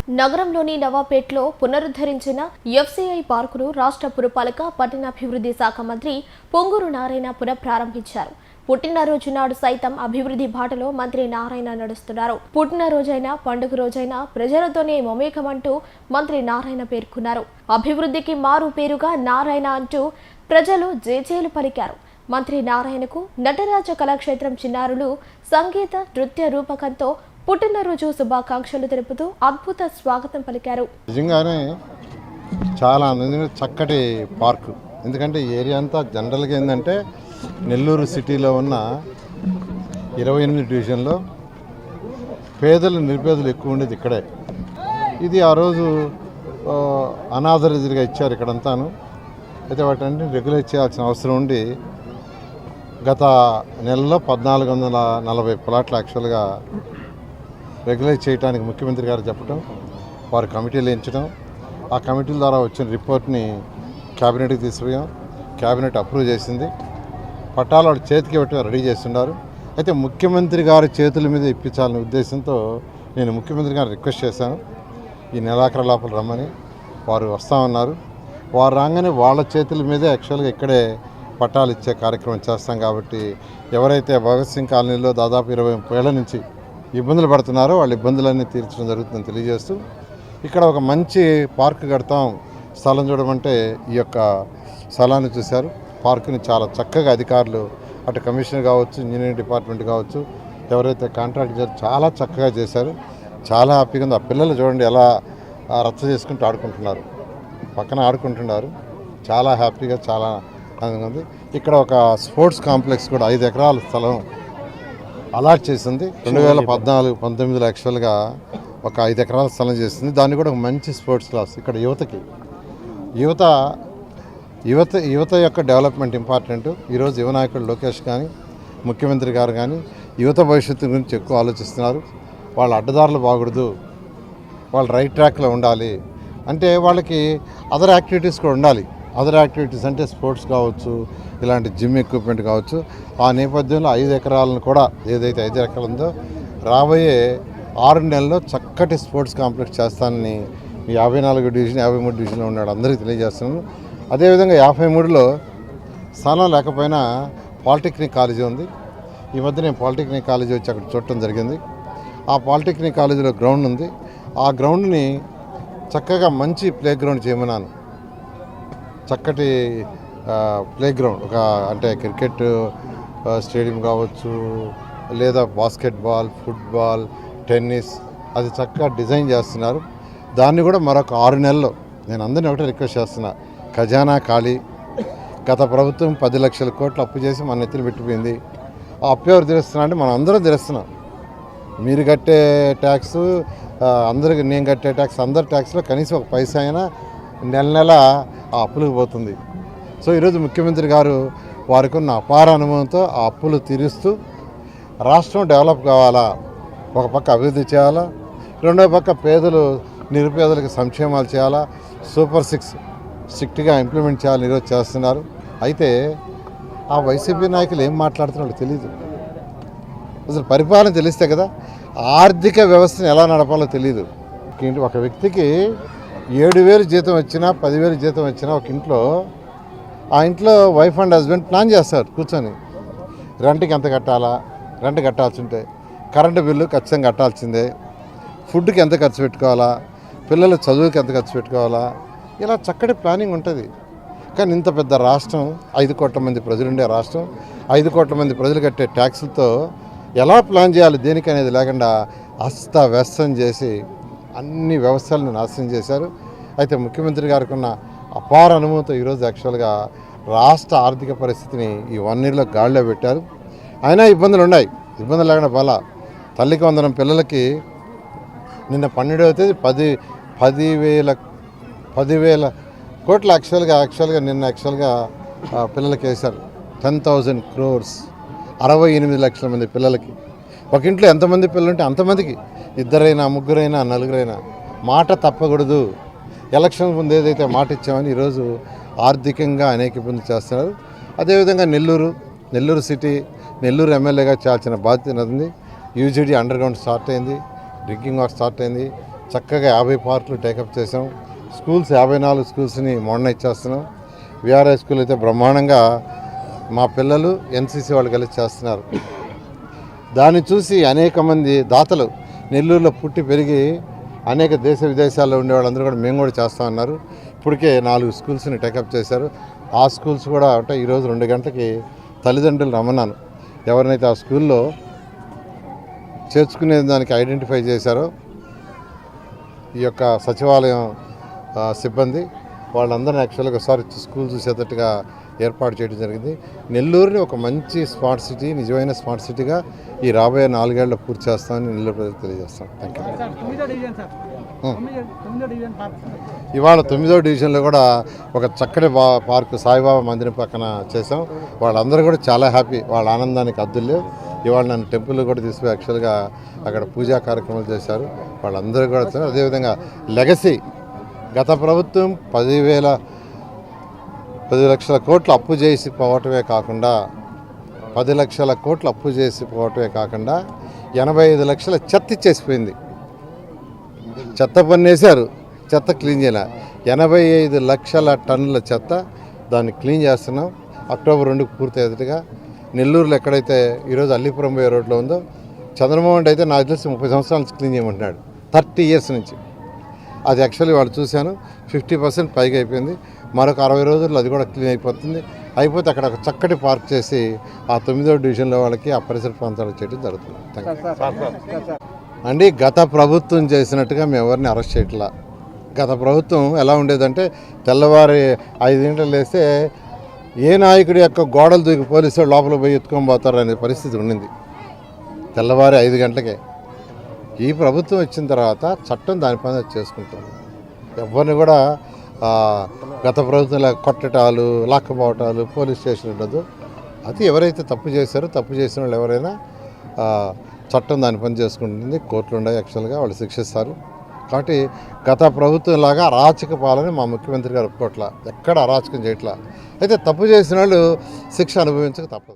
నగరంలోని నవాపేట్లో పునరుద్ధరించిన ఎఫ్సీఐ పార్కును రాష్ట్ర పురపాలక పట్టణాభివృద్ధి శాఖ మంత్రి పొంగూరు నారాయణ పునఃప్రారంభించారు. పుట్టినరోజు నాడు సైతం అభివృద్ధి బాటలో మంత్రి నారాయణ నడుస్తున్నారు. పుట్టినరోజైనా పండుగ రోజైనా ప్రజలతోనే మమేకమంటూ మంత్రి నారాయణ పేర్కొన్నారు. అభివృద్ధికి మారు పేరుగా నారాయణ అంటూ ప్రజలు జేజేలు పలికారు. మంత్రి నారాయణకు నటరాజ కళాక్షేత్రం చిన్నారులు సంగీత నృత్య రూపకంతో పుట్టినరోజు శుభాకాంక్షలు తెలుపుతూ అద్భుత స్వాగతం పలికారు. నిజంగానే చాలా చక్కటి పార్కు. ఎందుకంటే ఈ ఏరియా అంతా జనరల్గా ఏంటంటే నెల్లూరు సిటీలో ఉన్న 28 డివిజన్లో పేదలు నిరుపేదలు ఎక్కువ ఉండేది ఇక్కడే. ఇది ఆ రోజు అనాథరైజ్డ్గా ఇచ్చారు ఇక్కడంతాను. అయితే వాటిని రెగ్యులేట్ చేయాల్సిన అవసరం ఉండి గత నెలలో 1440 ప్లాట్లు యాక్చువల్గా రెగ్యులేట్ చేయడానికి ముఖ్యమంత్రి గారు చెప్పడం, వారు కమిటీలు వేయించడం, ఆ కమిటీల ద్వారా వచ్చిన రిపోర్ట్ని క్యాబినెట్కి తీసుకుపోయాం. క్యాబినెట్ అప్రూవ్ చేసింది. పట్టాలు వాడు చేతికి పెట్టి రెడీ చేస్తున్నారు. అయితే ముఖ్యమంత్రి గారి చేతుల మీద ఇప్పించాలనే ఉద్దేశంతో నేను ముఖ్యమంత్రి గారిని రిక్వెస్ట్ చేశాను, ఈ నెలాఖరు లోపల రమ్మని. వారు వస్తామన్నారు. వారు రాగానే వాళ్ళ చేతుల మీదే యాక్చువల్గా ఇక్కడే పట్టాలు ఇచ్చే కార్యక్రమం చేస్తాం. కాబట్టి ఎవరైతే భగత్ సింగ్ కాలనీలో దాదాపు 20 ఏళ్ల నుంచి ఇబ్బందులు పడుతున్నారో వాళ్ళ ఇబ్బందులన్నీ తీర్చడం జరుగుతుందని తెలియజేస్తూ ఇక్కడ ఒక మంచి పార్క్ కడతాం, స్థలం చూడమంటే ఈ యొక్క స్థలాన్ని చూశారు. పార్కుని చాలా చక్కగా అధికారులు, అటు కమిషనర్ కావచ్చు, ఇంజనీరింగ్ డిపార్ట్మెంట్ కావచ్చు, ఎవరైతే కాంట్రాక్ట్ చేశారో చాలా చక్కగా చేశారు. చాలా హ్యాపీగా ఉంది. ఆ పిల్లలు చూడండి ఎలా రచ్చ చేసుకుంటూ ఆడుకుంటున్నారు, పక్కన ఆడుకుంటున్నారు. చాలా హ్యాపీగా, చాలా ఆనందంగా ఉంది. ఇక్కడ ఒక స్పోర్ట్స్ కాంప్లెక్స్ కూడా 5 ఎకరాల స్థలం అలాట్ చేసింది. 2014-19 యాక్చువల్గా ఒక 5 ఎకరాల స్థలం చేసింది. దాన్ని కూడా ఒక మంచి స్పోర్ట్స్ క్లాస్. ఇక్కడ యువత యొక్క డెవలప్మెంట్ ఇంపార్టెంట్. ఈరోజు యువ నాయకుడు లోకేష్ కానీ, ముఖ్యమంత్రి గారు కానీ యువత భవిష్యత్తు గురించి ఎక్కువ ఆలోచిస్తున్నారు. వాళ్ళ అడ్డదారులు బాగూడదు, వాళ్ళు రైట్ ట్రాక్లో ఉండాలి అంటే వాళ్ళకి అదర్ యాక్టివిటీస్ కూడా ఉండాలి. అదర్ యాక్టివిటీస్ అంటే స్పోర్ట్స్ కావచ్చు, ఇలాంటి జిమ్ ఎక్విప్మెంట్ కావచ్చు. ఆ నేపథ్యంలో 5 ఎకరాలను కూడా, ఏదైతే 5 ఎకరాలు ఉందో, రాబోయే 6 నెలల్లో చక్కటి స్పోర్ట్స్ కాంప్లెక్స్ చేస్తానని 54 డివిజన్ 53 డివిజన్లో ఉన్నాడు అందరికీ తెలియజేస్తున్నాను. అదేవిధంగా 53లో స్థానం లేకపోయినా పాలిటెక్నిక్ కాలేజీ ఉంది. ఈ మధ్య నేను పాలిటెక్నిక్ కాలేజీ వచ్చి అక్కడ చూడటం జరిగింది. ఆ పాలిటెక్నిక్ కాలేజీలో గ్రౌండ్ ఉంది. ఆ గ్రౌండ్ని చక్కగా మంచి ప్లే గ్రౌండ్ చేయమన్నాను. చక్కటి ప్లే గ్రౌండ్, ఒక అంటే క్రికెట్ స్టేడియం కావచ్చు, లేదా బాస్కెట్బాల్, ఫుట్బాల్, టెన్నిస్, అది చక్కగా డిజైన్ చేస్తున్నారు. దాన్ని కూడా మరొక 6 నెలల్లో, నేను అందరినీ ఒకటే రిక్వెస్ట్ చేస్తున్నా, ఖజానా ఖాళీ. గత ప్రభుత్వం 10 లక్షల కోట్లు అప్పు చేసి మన నెత్తిని పెట్టిపోయింది. ఆ అప్పు ఎవరు తీరుస్తున్నా అంటే మనం అందరం తీరుస్తున్నాం. మీరు కట్టే ట్యాక్స్, అందరికి నేను కట్టే ట్యాక్స్, అందరి ట్యాక్స్లో కనీసం ఒక పైసా అయినా నెల ఆ అప్పులకు పోతుంది. సో ఈరోజు ముఖ్యమంత్రి గారు వారికి ఉన్న అపార అనుభవంతో ఆ అప్పులు తీరుస్తూ రాష్ట్రం డెవలప్ కావాలా, ఒక పక్క అభివృద్ధి చేయాలా, రెండో పక్క పేదలు నిరుపేదలకు సంక్షేమాలు చేయాలా, సూపర్ 6 స్ట్రిక్ట్గా ఇంప్లిమెంట్ చేయాలని ఈరోజు చేస్తున్నారు. అయితే ఆ వైసీపీ నాయకులు ఏం మాట్లాడుతున్నారో తెలియదు. అసలు పరిపాలన తెలిస్తే కదా, ఆర్థిక వ్యవస్థను ఎలా నడపాలో తెలియదు. ఒక వ్యక్తికి 7,000 జీతం వచ్చినా, 10,000 జీతం వచ్చినా ఒక ఇంట్లో, ఆ ఇంట్లో వైఫ్ అండ్ హస్బెండ్ ప్లాన్ చేస్తారు కూర్చొని, రెంట్కి ఎంత కట్టాలా, రెంట్ కట్టాల్సి ఉంటే, కరెంటు బిల్లు ఖచ్చితంగా కట్టాల్సిందే, ఫుడ్కి ఎంత ఖర్చు పెట్టుకోవాలా, పిల్లల చదువుకి ఎంత ఖర్చు పెట్టుకోవాలా, ఇలా చక్కటి ప్లానింగ్ ఉంటుంది. కానీ ఇంత పెద్ద రాష్ట్రం, 5 కోట్ల మంది ప్రజలు ఉండే రాష్ట్రం, 5 కోట్ల మంది ప్రజలు కట్టే ట్యాక్సులతో ఎలా ప్లాన్ చేయాలి దేనికి అనేది లేకుండా అస్తవ్యస్తం చేసి అన్ని వ్యవస్థలను నాశనం చేశారు. అయితే ముఖ్యమంత్రి గారికి ఉన్న అపార అనుభవంతో ఈరోజు యాక్చువల్గా రాష్ట్ర ఆర్థిక పరిస్థితిని ఈ 1 ఇయర్లో గాడిలో పెట్టారు. అయినా ఇబ్బందులు ఉన్నాయి, ఇబ్బందులు లేకుండా బాలా. తల్లికి వందనం పిల్లలకి నిన్న 12వ తేదీ 10,000 కోట్లు యాక్చువల్గా నిన్న పిల్లలకి వేశారు. 10,000 crores, 68 లక్షల మంది పిల్లలకి. ఒక ఇంట్లో ఎంతమంది పిల్లలు ఉంటే అంతమందికి, 2 3 4 మాట తప్పకూడదు. ఎలక్షన్ ముందు ఏదైతే మాట ఇచ్చామని ఈరోజు ఆర్థికంగా అనేక ఇబ్బందులు చేస్తున్నారు. అదేవిధంగా నెల్లూరు సిటీ, నెల్లూరు ఎమ్మెల్యేగా చేయాల్సిన బాధ్యత ఉంది. యూజీడీ అండర్ గ్రౌండ్ స్టార్ట్ అయింది, డ్రింకింగ్ వాటర్ స్టార్ట్ అయింది, చక్కగా 50 పార్కులు టేకప్ చేసాం. స్కూల్స్ 54 స్కూల్స్ని మోడర్నైజ్ చేస్తున్నాం. విఆర్ఐ స్కూల్ అయితే బ్రహ్మాండంగా మా పిల్లలు ఎన్సీసీ వాళ్ళు కలిసి చేస్తున్నారు. దాన్ని చూసి అనేక మంది దాతలు నెల్లూరులో పుట్టి పెరిగి అనేక దేశ విదేశాల్లో ఉండే వాళ్ళందరూ కూడా మేము కూడా చేస్తామన్నారు. ఇప్పటికే 4 స్కూల్స్ని టేకప్ చేశారు. ఆ స్కూల్స్ కూడా అంటే ఈరోజు 2 గంటలకి తల్లిదండ్రులు రమ్మన్నాను. ఎవరినైతే ఆ స్కూల్లో చేర్చుకునే దానికి ఐడెంటిఫై చేశారో ఈ యొక్క సచివాలయం సిబ్బంది వాళ్ళందరినీ యాక్చువల్గా ఒకసారి స్కూల్ చూసేటట్టుగా ఏర్పాటు చేయడం జరిగింది. నెల్లూరుని ఒక మంచి స్మార్ట్ సిటీ, నిజమైన స్మార్ట్ సిటీగా ఈ రాబోయే 4 ఏళ్లలో పూర్తి చేస్తామని నెల్లూరు ప్రజలకు తెలియజేస్తాం. Thank you. ఇవాళ 9వ డివిజన్లో కూడా ఒక చక్కటి పార్కు సాయిబాబా మందిరం పక్కన చేసాం. వాళ్ళందరూ కూడా చాలా హ్యాపీ, వాళ్ళ ఆనందానికి హద్దులు. ఇవాళ నన్ను టెంపుల్ కూడా తీసుకుని యాక్చువల్గా అక్కడ పూజా కార్యక్రమాలు చేశారు. వాళ్ళందరూ కూడా అదేవిధంగా లెగసీ గత ప్రభుత్వం 10 లక్షల కోట్లు అప్పు చేసి పోవటమే కాకుండా 10 లక్షల కోట్లు అప్పు చేసి పోవటమే కాకుండా 85 లక్షల చెత్త ఇచ్చేసిపోయింది. చెత్త పన్నేశారు, చెత్త క్లీన్ చేయాలి. 85 లక్షల టన్నుల చెత్త దాన్ని క్లీన్ చేస్తున్నాం. అక్టోబర్ 2కు పూర్తయ్యేట్టుగా నెల్లూరులో ఎక్కడైతే ఈరోజు అల్లిపురం పోయే రోడ్లో ఉందో చంద్రమోహన్ అయితే నాకు తెలిసి 30 సంవత్సరాల నుంచి క్లీన్ చేయమంటున్నాడు, 30 ఇయర్స్ నుంచి. అది యాక్చువల్లీ వాళ్ళు చూశాను, 50% పైగా అయిపోయింది. మరొక 60 రోజుల్లో అది కూడా క్లీన్ అయిపోతుంది. అయిపోతే అక్కడ ఒక చక్కటి పార్క్ చేసి ఆ 9వ డివిజన్లో వాళ్ళకి ఆ పరిసర ప్రాంతాలకు చేయడం జరుగుతుంది. అండి, గత ప్రభుత్వం చేసినట్టుగా మేము ఎవరిని అరెస్ట్ చేయట్లా. గత ప్రభుత్వం ఎలా ఉండేదంటే తెల్లవారి 5 గంటలు లేస్తే ఏ నాయకుడి యొక్క గోడలు దూకి పోలీసులు లోపల పోయి ఎత్తుకొని పోతారు అనే పరిస్థితి ఉండింది తెల్లవారి 5 గంటలకే. ఈ ప్రభుత్వం వచ్చిన తర్వాత చట్టం దాని పని చేసుకుంటుంది. ఎవరిని కూడా గత ప్రభుత్వంలో కొట్టటాలు, లాక్కపోవటాలు, పోలీస్ స్టేషన్ ఉండదు. అది ఎవరైతే తప్పు చేశారో తప్పు చేసిన వాళ్ళు ఎవరైనా చట్టం దాని పని చేసుకుంటుంది. కోర్టులు ఉన్నాయి, యాక్చువల్గా వాళ్ళు శిక్షిస్తారు. కాబట్టి గత ప్రభుత్వం లాగా అరాచక పాలన మా ముఖ్యమంత్రి గారు ఒప్పుకోవట్లా, ఎక్కడ అరాచకం చేయట్లా. అయితే తప్పు చేసిన వాళ్ళు శిక్ష అనుభవించక తప్పదు.